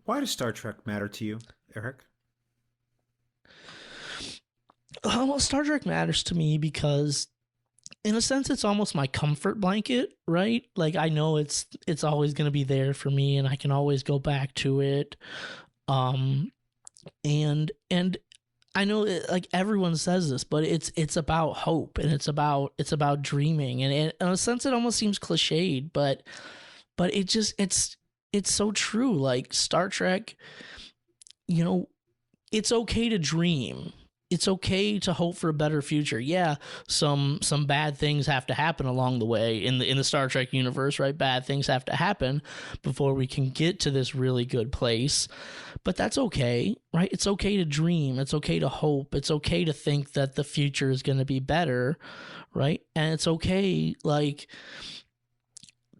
Why does Star Trek matter to you, Eric? Well, Star Trek matters to me because in a sense, it's almost my comfort blanket, right? Like I know it's always going to be there for me and I can always go back to it. And I know like everyone says this, but it's about hope and it's about dreaming. And in a sense, it almost seems cliched, but it's so true. Like Star Trek, it's okay to dream. It's okay to hope for a better future. Yeah, some bad things have to happen along the way in the Star Trek universe, right? Bad things have to happen before we can get to this really good place. But that's okay, right? It's okay to dream. It's okay to hope. It's okay to think that the future is going to be better, right? And it's okay, like,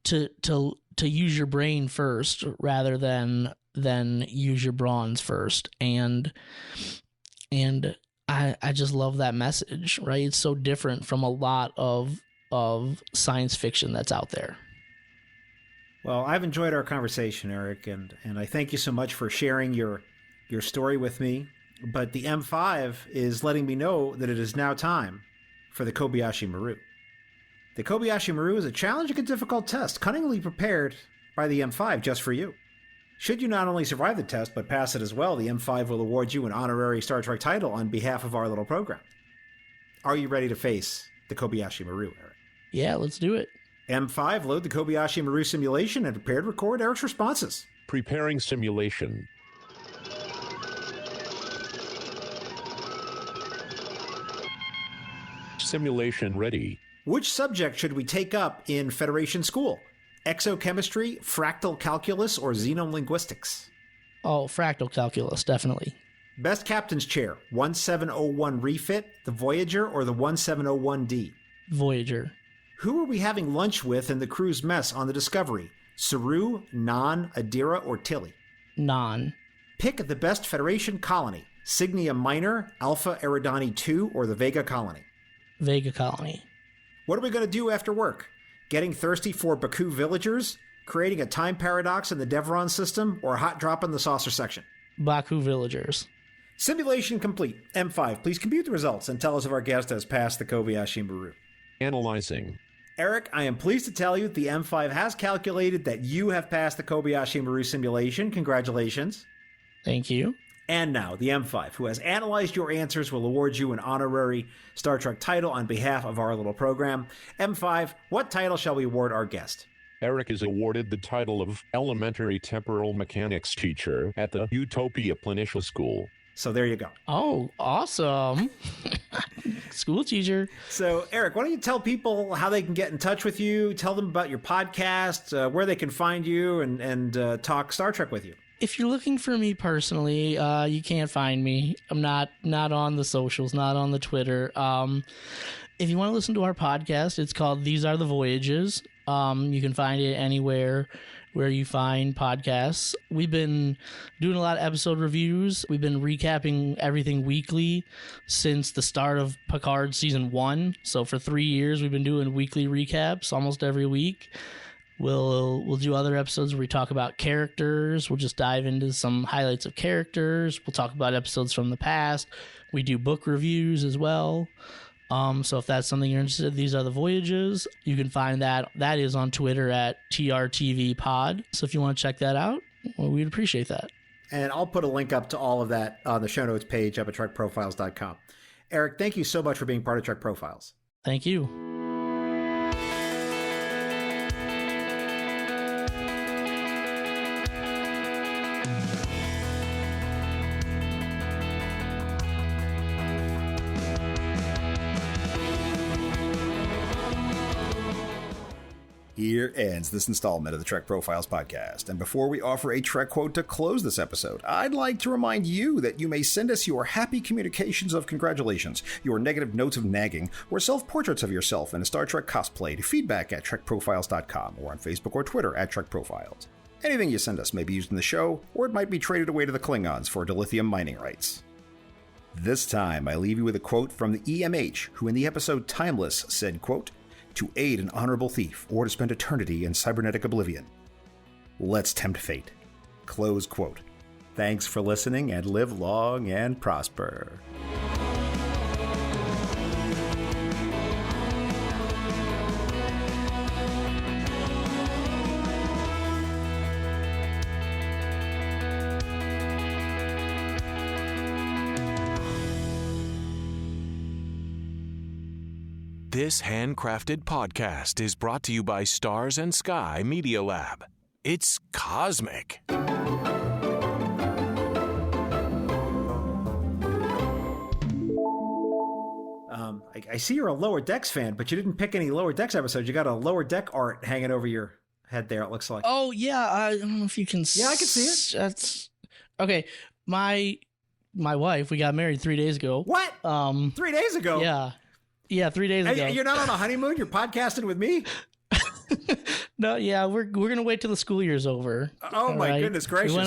to use your brain first rather than use your bronze first. And I just love that message, right? It's so different from a lot of science fiction that's out there. Well, I've enjoyed our conversation, Eric, and I thank you so much for sharing your story with me. But the M5 is letting me know that it is now time for the Kobayashi Maru. The Kobayashi Maru is a challenging and difficult test, cunningly prepared by the M5 just for you. Should you not only survive the test, but pass it as well, the M5 will award you an honorary Star Trek title on behalf of our little program. Are you ready to face the Kobayashi Maru, Eric? Yeah, let's do it. M5, load the Kobayashi Maru simulation and prepare to record Eric's responses. Preparing simulation. Simulation ready. Which subject should we take up in Federation School? Exochemistry, fractal calculus, or xenolinguistics? Oh, fractal calculus, definitely. Best captain's chair, 1701 refit, the Voyager, or the 1701D? Voyager. Who are we having lunch with in the crew's mess on the Discovery? Saru, Nan, Adira, or Tilly? Nan. Pick the best Federation colony, Cygnia Minor, Alpha Eridani II, or the Vega colony? Vega Colony. What are we going to do after work? Getting thirsty for Baku villagers? Creating a time paradox in the Devron system? Or a hot drop in the saucer section? Baku villagers. Simulation complete. M5, please compute the results and tell us if our guest has passed the Kobayashi Maru. Analyzing. Eric, I am pleased to tell you that the M5 has calculated that you have passed the Kobayashi Maru simulation. Congratulations. Thank you. And now, the M5, who has analyzed your answers, will award you an honorary Star Trek title on behalf of our little program. M5, what title shall we award our guest? Eric is awarded the title of Elementary Temporal Mechanics Teacher at the Utopia Planitia School. So there you go. Oh, awesome. School teacher. So, Eric, why don't you tell people how they can get in touch with you, tell them about your podcast, where they can find you, and talk Star Trek with you. If you're looking for me personally, you can't find me. I'm not on the socials, not on the Twitter. If you want to listen to our podcast, it's called These Are the Voyages. You can find it anywhere where you find podcasts. We've been doing a lot of episode reviews. We've been recapping everything weekly since the start of Picard Season 1. So for 3 years, we've been doing weekly recaps almost every week. We'll do other episodes where we talk about characters. We'll just dive into some highlights of characters. We'll talk about episodes from the past. We do book reviews as well. So if that's something you're interested in, These Are the Voyages. You can find that is on Twitter at TRTVPod. So if you want to check that out, well, we'd appreciate that. And I'll put a link up to all of that on the show notes page up at TrekProfiles.com. Eric, thank you so much for being part of Trek Profiles. Thank you. Here ends this installment of the Trek Profiles podcast. And before we offer a Trek quote to close this episode, I'd like to remind you that you may send us your happy communications of congratulations, your negative notes of nagging, or self-portraits of yourself in a Star Trek cosplay to feedback at TrekProfiles.com or on Facebook or Twitter at Trek Profiles. Anything you send us may be used in the show, or it might be traded away to the Klingons for dilithium mining rights. This time, I leave you with a quote from the EMH, who in the episode Timeless said, quote, "To aid an honorable thief or to spend eternity in cybernetic oblivion. Let's tempt fate." Close quote. Thanks for listening and live long and prosper. This handcrafted podcast is brought to you by Stars and Sky Media Lab. It's cosmic. I see you're a Lower Decks fan, but you didn't pick any Lower Decks episodes. You got a Lower Deck art hanging over your head there, it looks like. Oh, yeah. I don't know if you can Yeah, I can see it. That's okay. My wife, we got married 3 days ago. What? 3 days ago? Yeah, 3 days ago. You're not on a honeymoon? You're podcasting with me? No, yeah, we're gonna wait till the school year's over. Oh my goodness gracious! We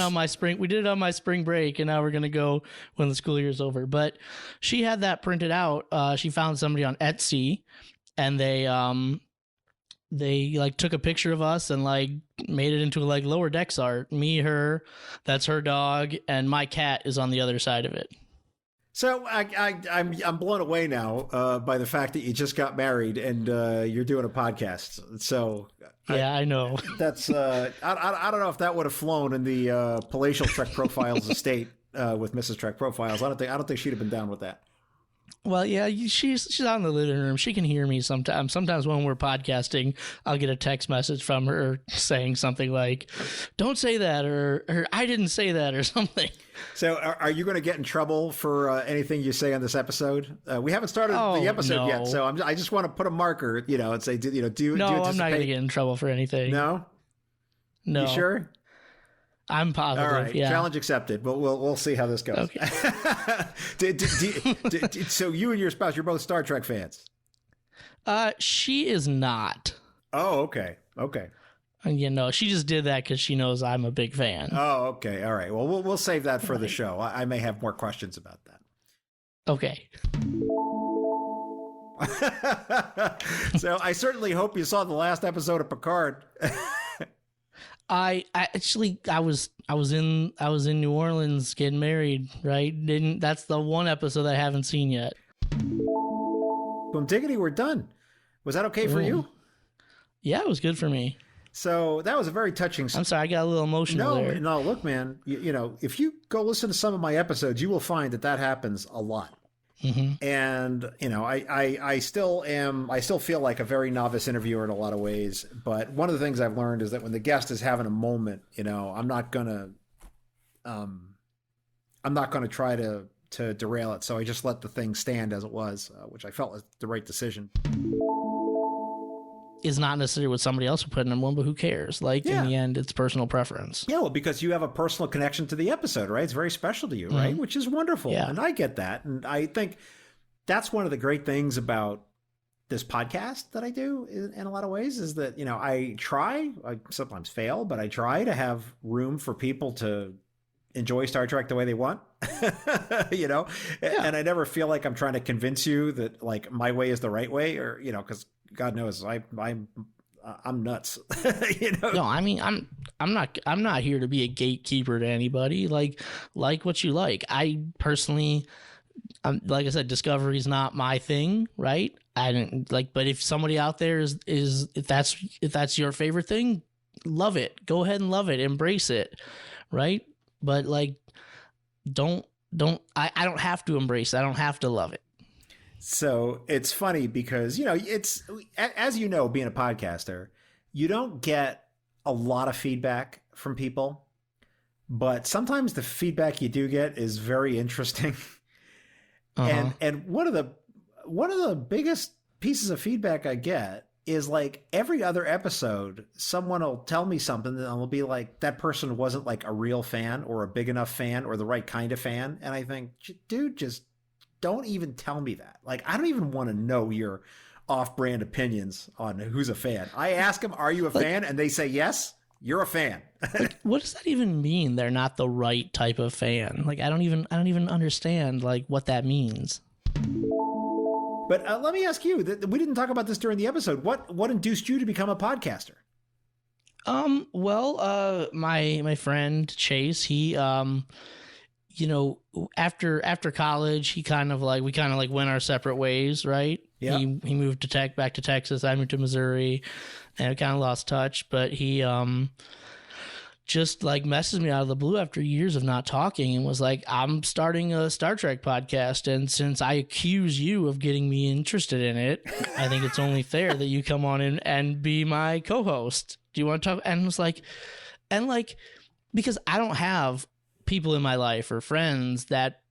did it on my spring break, and now we're gonna go when the school year's over. But she had that printed out. She found somebody on Etsy, and they like took a picture of us and like made it into like Lower Decks art. Me, her, that's her dog, and my cat is on the other side of it. So I'm blown away now by the fact that you just got married and you're doing a podcast. So yeah, I know. That's I don't know if that would have flown in the palatial Trek Profiles estate with Mrs. Trek Profiles. I don't think she'd have been down with that. Well, yeah, she's out in the living room. She can hear me sometimes. Sometimes when we're podcasting, I'll get a text message from her saying something like, "Don't say that," or "I didn't say that," or something. So, are you going to get in trouble for anything you say on this episode? We haven't started the episode yet, so I just want to put a marker, and say, do you anticipate? I'm not going to get in trouble for anything. No. You sure? I'm positive. All right, yeah. Challenge accepted. But we'll see how this goes. Okay. So you and your spouse, you're both Star Trek fans. She is not. Oh, okay. And she just did that because she knows I'm a big fan. Oh, okay. All right. Well, we'll save that for the show. I may have more questions about that. Okay. So I certainly hope you saw the last episode of Picard. I was in New Orleans getting married, right? That's the one episode I haven't seen yet. Boom diggity, we're done. Was that okay for you? Yeah, it was good for me. So that was a very touching. I'm sorry, I got a little emotional there. No, look, man, you know, if you go listen to some of my episodes, you will find that happens a lot. Mm-hmm. And, you know, I still feel like a very novice interviewer in a lot of ways. But one of the things I've learned is that when the guest is having a moment, you know, I'm not going to try to derail it. So I just let the thing stand as it was, which I felt was the right decision. Is not necessarily what somebody else would put in one, but who cares? Like, in the end, it's personal preference. Yeah, well, because you have a personal connection to the episode, right? It's very special to you, right? Mm-hmm. Which is wonderful. Yeah. And I get that. And I think that's one of the great things about this podcast that I do in a lot of ways is that, you know, I sometimes fail, but I try to have room for people to enjoy Star Trek the way they want, you know? Yeah. And I never feel like I'm trying to convince you that, like, my way is the right way, or, you know, because God knows I'm nuts. You know? No, I mean, I'm not here to be a gatekeeper to anybody. Like what you like. I personally, like I said, Discovery is not my thing, right? I didn't like, but if somebody out there is if that's your favorite thing, love it. Go ahead and love it. Embrace it, right? But like, I don't have to embrace it. I don't have to love it. So it's funny because, you know, it's, as you know, being a podcaster, you don't get a lot of feedback from people, but sometimes the feedback you do get is very interesting. Uh-huh. And one of the biggest pieces of feedback I get is, like, every other episode, someone will tell me something and I'll be like, that person wasn't like a real fan or a big enough fan or the right kind of fan. And I think, dude, just don't even tell me that. Like, I don't even want to know your off-brand opinions on who's a fan. I ask them, are you a fan? And they say, yes, you're a fan. Like, what does that even mean? They're not the right type of fan. Like, I don't even understand, like, what that means. But let me ask you, we didn't talk about this during the episode. What induced you to become a podcaster? Well, my friend Chase, he, you know, after college, we kind of went our separate ways, right? Yeah. He moved back to Texas. I moved to Missouri, and I kind of lost touch. But he just like messaged me out of the blue after years of not talking and was like, "I'm starting a Star Trek podcast, and since I accuse you of getting me interested in it, I think it's only fair that you come on in and be my co-host. Do you want to talk?" And I was like, because I don't have people in my life or friends that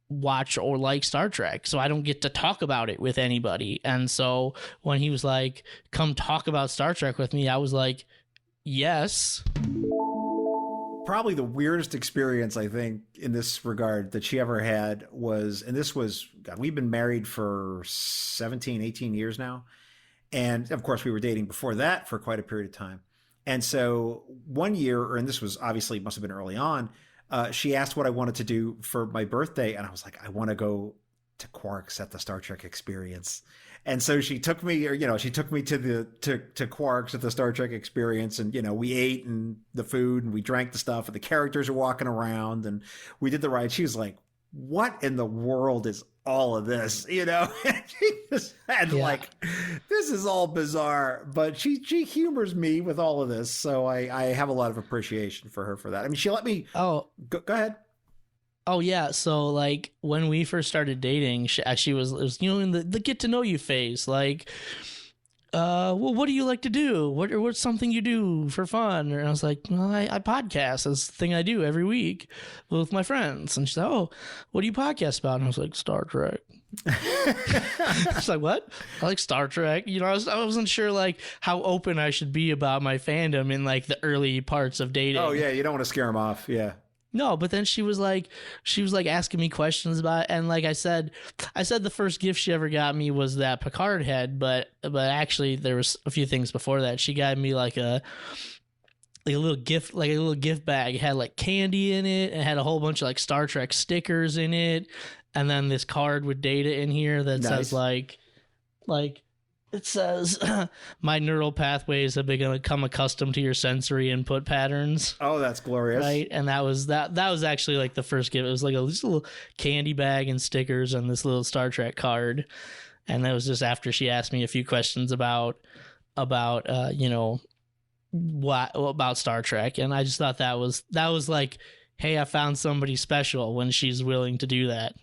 watch or like Star Trek, so I don't get to talk about it with anybody. And so when he was like, come talk about Star Trek with me, I was like, yes. Probably the weirdest experience, I think, in this regard that she ever had was, and this was, God, we've been married for 17, 18 years now. And of course we were dating before that for quite a period of time. And so one year, and this was obviously, must've been early on, she asked what I wanted to do for my birthday. And I was like, I want to go to Quark's at the Star Trek Experience. And so she took me to Quark's at the Star Trek Experience. And, you know, we ate and the food and we drank the stuff and the characters are walking around and we did the ride. She was like, what in the world is all of this? You know, she just had like, this is all bizarre, but she humors me with all of this. So I have a lot of appreciation for her for that. I mean, she let me, go ahead. Oh yeah. So like when we first started dating, she was, you know, in the get to know you phase, like, well, what do you like to do? What's something you do for fun? And I was like, well, I podcast. That's the thing I do every week with my friends. And she's like, oh, what do you podcast about? And I was like, Star Trek. She's like, what? I like Star Trek. You know, I wasn't sure like how open I should be about my fandom in like the early parts of dating. Oh yeah, you don't want to scare them off. Yeah. No, but then she was like asking me questions about it, and like I said the first gift she ever got me was that Picard head, but actually there was a few things before that. She got me like a little gift bag. It had like candy in it, and it had a whole bunch of like Star Trek stickers in it, and then this card with data in here that says like Like, it says, my neural pathways have become accustomed to your sensory input patterns. Oh, that's glorious. Right. And that was actually like the first gift. It was like a little candy bag and stickers and this little Star Trek card. And that was just after she asked me a few questions about you know, what about Star Trek. And I just thought that was like, hey, I found somebody special when she's willing to do that.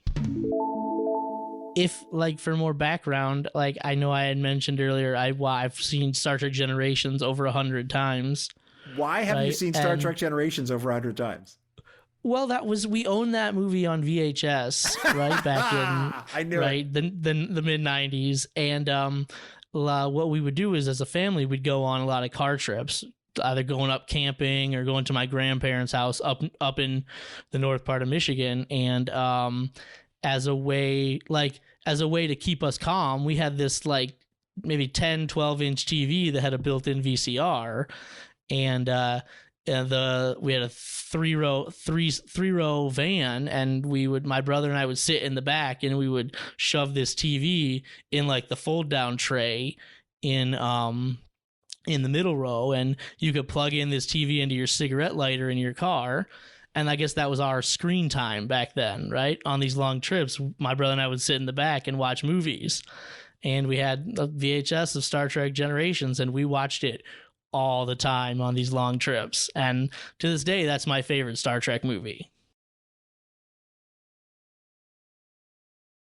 If, like, for more background, like, I know I had mentioned earlier, I've seen Star Trek Generations over 100 times. Why haven't you seen Star Trek Generations over 100 times? Well, we owned that movie on VHS, right, back in I knew it. the mid-90s. And what we would do is, as a family, we'd go on a lot of car trips, either going up camping or going to my grandparents' house up in the north part of Michigan. And as a way to keep us calm, we had this like maybe 10, 12-inch TV that had a built-in VCR, and we had a three row van, and my brother and I would sit in the back, and we would shove this TV in like the fold down tray in the middle row, and you could plug in this TV into your cigarette lighter in your car. And I guess that was our screen time back then, right? On these long trips, my brother and I would sit in the back and watch movies. And we had a VHS of Star Trek Generations, and we watched it all the time on these long trips. And to this day, that's my favorite Star Trek movie.